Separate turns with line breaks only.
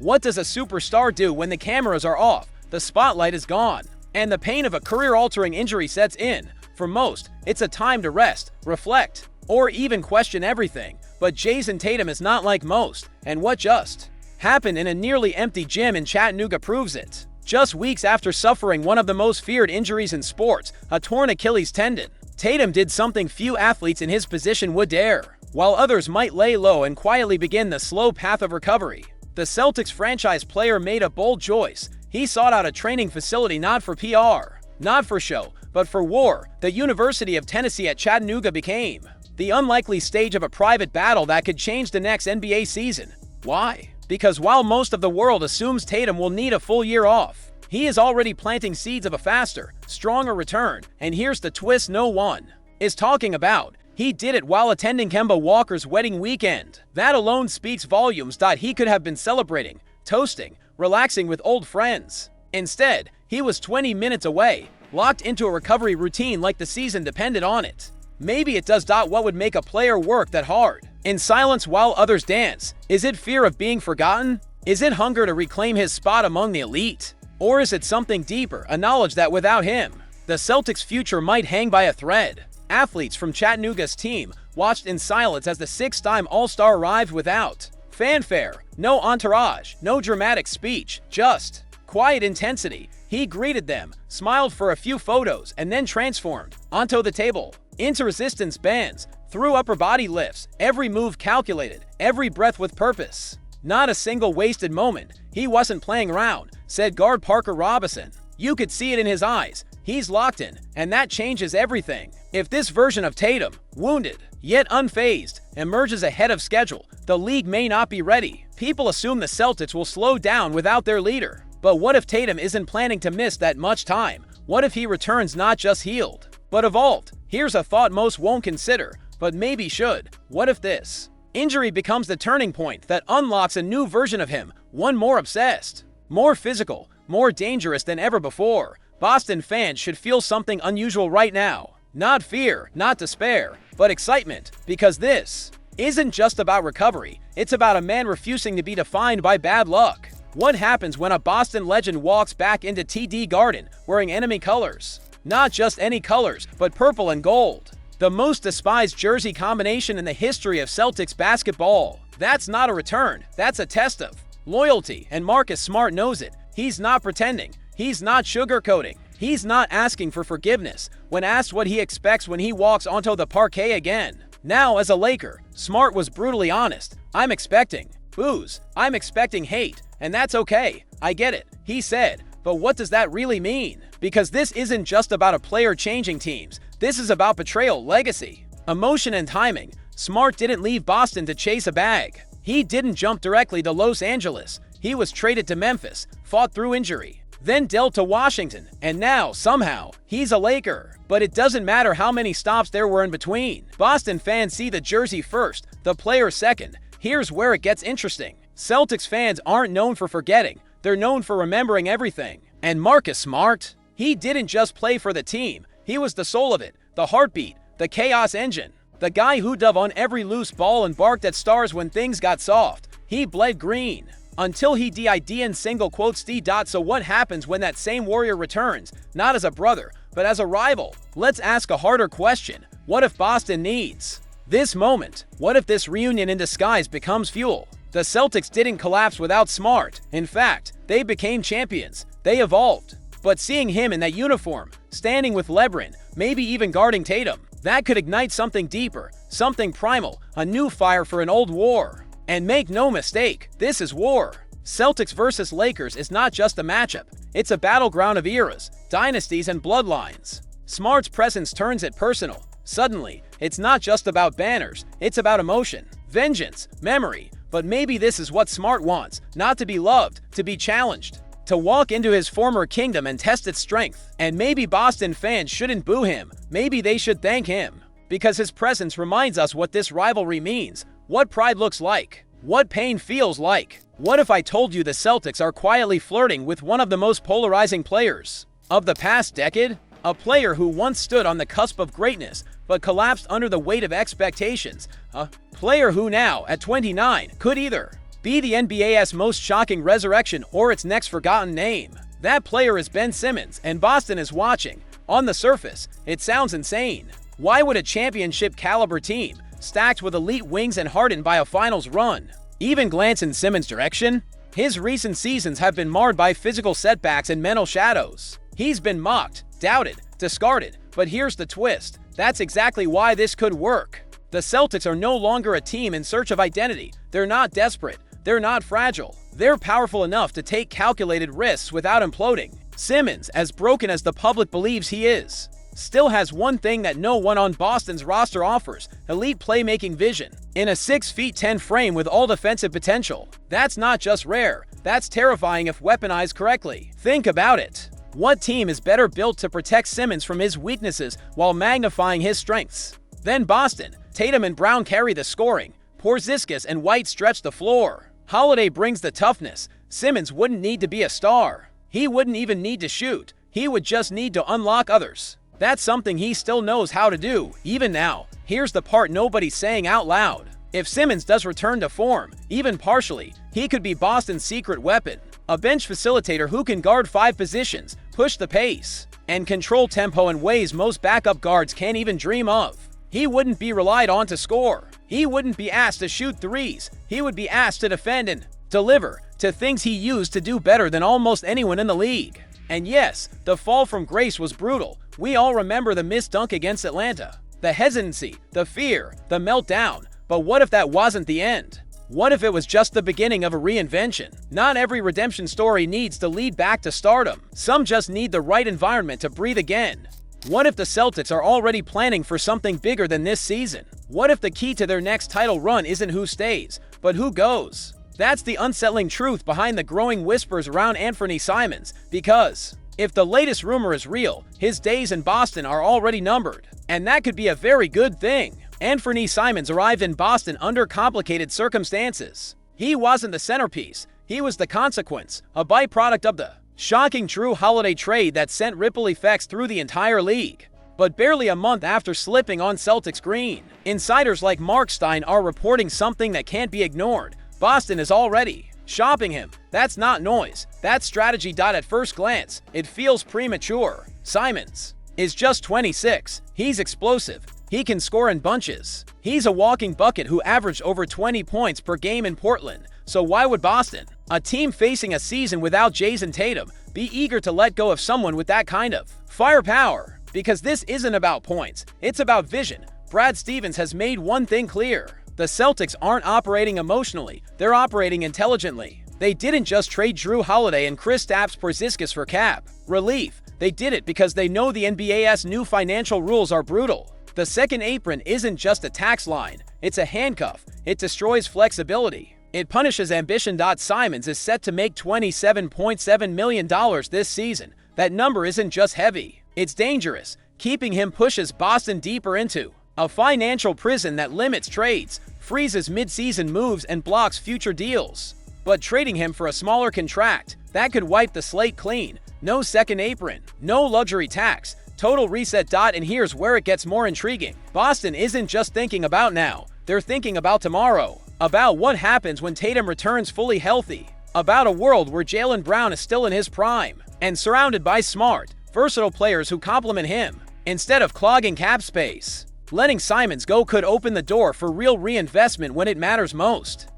What does a superstar do when the cameras are off, the spotlight is gone, and the pain of a career-altering injury sets in? For most, it's a time to rest, reflect, or even question everything. But Jayson Tatum is not like most, and what just happened in a nearly empty gym in Chattanooga proves it. Just weeks after suffering one of the most feared injuries in sports, a torn Achilles tendon, Tatum did something few athletes in his position would dare. While others might lay low and quietly begin the slow path of recovery, the Celtics franchise player made a bold choice. He sought out a training facility not for PR, not for show, but for war. The University of Tennessee at Chattanooga became the unlikely stage of a private battle that could change the next NBA season. Why? Because while most of the world assumes Tatum will need a full year off, he is already planting seeds of a faster, stronger return. And here's the twist no one is talking about. He did it while attending Kemba Walker's wedding weekend. That alone speaks volumes. He could have been celebrating, toasting, relaxing with old friends. Instead, he was 20 minutes away, locked into a recovery routine like the season depended on it. Maybe it does. What would make a player work that hard in silence while others dance? Is it fear of being forgotten? Is it hunger to reclaim his spot among the elite? Or is it something deeper, a knowledge that without him, the Celtics' future might hang by a thread? Athletes from Chattanooga's team watched in silence as the six-time All-Star arrived without fanfare, no entourage, no dramatic speech, just quiet intensity. He greeted them, smiled for a few photos, and then transformed onto the table, into resistance bands, through upper body lifts, every move calculated, every breath with purpose. Not a single wasted moment. He wasn't playing around, said guard Parker Robinson. You could see it in his eyes. He's locked in, and that changes everything. If this version of Tatum, wounded, yet unfazed, emerges ahead of schedule, the league may not be ready. People assume the Celtics will slow down without their leader. But what if Tatum isn't planning to miss that much time? What if he returns not just healed, but evolved? Here's a thought most won't consider, but maybe should. What if this injury becomes the turning point that unlocks a new version of him, one more obsessed, more physical, more dangerous than ever before? Boston fans should feel something unusual right now. Not fear, not despair, but excitement, because this isn't just about recovery. It's about a man refusing to be defined by bad luck. What happens when a Boston legend walks back into TD Garden wearing enemy colors? Not just any colors, but purple and gold. The most despised jersey combination in the history of Celtics basketball. That's not a return, that's a test of loyalty, and Marcus Smart knows it. He's not pretending. He's not sugarcoating. He's not asking for forgiveness when asked what he expects when he walks onto the parquet again. Now, as a Laker, Smart was brutally honest. I'm expecting boos. I'm expecting hate, and that's okay. I get it, he said. But what does that really mean? Because this isn't just about a player changing teams. This is about betrayal, legacy, emotion, and timing. Smart didn't leave Boston to chase a bag. He didn't jump directly to Los Angeles. He was traded to Memphis, fought through injury, then dealt to Washington, and now, somehow, he's a Laker. But it doesn't matter how many stops there were in between. Boston fans see the jersey first, the player second. Here's where it gets interesting. Celtics fans aren't known for forgetting. They're known for remembering everything. And Marcus Smart, he didn't just play for the team. He was the soul of it, the heartbeat, the chaos engine. The guy who dove on every loose ball and barked at stars when things got soft. He bled green until he did in single quotes D. So what happens when that same warrior returns, not as a brother, but as a rival? Let's ask a harder question. What if Boston needs this moment? What if this reunion in disguise becomes fuel? The Celtics didn't collapse without Smart. In fact, they became champions. They evolved. But seeing him in that uniform, standing with LeBron, maybe even guarding Tatum, that could ignite something deeper, something primal, a new fire for an old war. And make no mistake, this is war. Celtics versus Lakers is not just a matchup. It's a battleground of eras, dynasties, and bloodlines. Smart's presence turns it personal. Suddenly, it's not just about banners, it's about emotion, vengeance, memory. But maybe this is what Smart wants, not to be loved, to be challenged, to walk into his former kingdom and test its strength. And maybe Boston fans shouldn't boo him, maybe they should thank him. Because his presence reminds us what this rivalry means, what pride looks like, what pain feels like. What if I told you the Celtics are quietly flirting with one of the most polarizing players of the past decade? A player who once stood on the cusp of greatness, but collapsed under the weight of expectations. A player who now, at 29, could either be the NBA's most shocking resurrection or its next forgotten name. That player is Ben Simmons, and Boston is watching. On the surface, it sounds insane. Why would a championship-caliber team, stacked with elite wings and hardened by a finals run, even glance in Simmons' direction? His recent seasons have been marred by physical setbacks and mental shadows. He's been mocked, doubted, discarded, but here's the twist. That's exactly why this could work. The Celtics are no longer a team in search of identity. They're not desperate. They're not fragile. They're powerful enough to take calculated risks without imploding. Simmons, as broken as the public believes he is, still has one thing that no one on Boston's roster offers: elite playmaking vision. In a 6'10" frame with all defensive potential. That's not just rare, that's terrifying if weaponized correctly. Think about it. What team is better built to protect Simmons from his weaknesses while magnifying his strengths? Then Boston. Tatum and Brown carry the scoring. Porzingis and White stretch the floor. Holiday brings the toughness. Simmons wouldn't need to be a star. He wouldn't even need to shoot. He would just need to unlock others. That's something he still knows how to do, even now. Here's the part nobody's saying out loud. If Simmons does return to form, even partially, he could be Boston's secret weapon. A bench facilitator who can guard 5 positions, push the pace, and control tempo in ways most backup guards can't even dream of. He wouldn't be relied on to score. He wouldn't be asked to shoot threes. He would be asked to defend and deliver to things he used to do better than almost anyone in the league. And yes, the fall from grace was brutal. We all remember the missed dunk against Atlanta. The hesitancy, the fear, the meltdown. But what if that wasn't the end? What if it was just the beginning of a reinvention? Not every redemption story needs to lead back to stardom. Some just need the right environment to breathe again. What if the Celtics are already planning for something bigger than this season? What if the key to their next title run isn't who stays, but who goes? That's the unsettling truth behind the growing whispers around Anfernee Simons, because if the latest rumor is real, his days in Boston are already numbered. And that could be a very good thing. Anfernee Simons arrived in Boston under complicated circumstances. He wasn't the centerpiece. He was the consequence, a byproduct of the shocking Jrue Holiday trade that sent ripple effects through the entire league. But barely a month after slipping on Celtics green, insiders like Marc Stein are reporting something that can't be ignored. Boston is already shopping him. That's not noise. That's strategy. At first glance, it feels premature. Simons is just 26. He's explosive. He can score in bunches. He's a walking bucket who averaged over 20 points per game in Portland. So why would Boston, a team facing a season without Jayson Tatum, be eager to let go of someone with that kind of firepower? Because this isn't about points. It's about vision. Brad Stevens has made one thing clear. The Celtics aren't operating emotionally. They're operating intelligently. They didn't just trade Jrue Holiday and Kristaps Porzingis for cap relief. They did it because they know the NBA's new financial rules are brutal. The second apron isn't just a tax line. It's a handcuff. It destroys flexibility. It punishes ambition. Simons is set to make $27.7 million this season. That number isn't just heavy. It's dangerous. Keeping him pushes Boston deeper into a financial prison that limits trades, freezes mid-season moves, and blocks future deals. But trading him for a smaller contract, that could wipe the slate clean. No second apron, no luxury tax, total reset. And here's where it gets more intriguing. Boston isn't just thinking about now. They're thinking about tomorrow. About what happens when Tatum returns fully healthy. About a world where Jaylen Brown is still in his prime and surrounded by smart, versatile players who complement him instead of clogging cap space. Letting Simons go could open the door for real reinvestment when it matters most.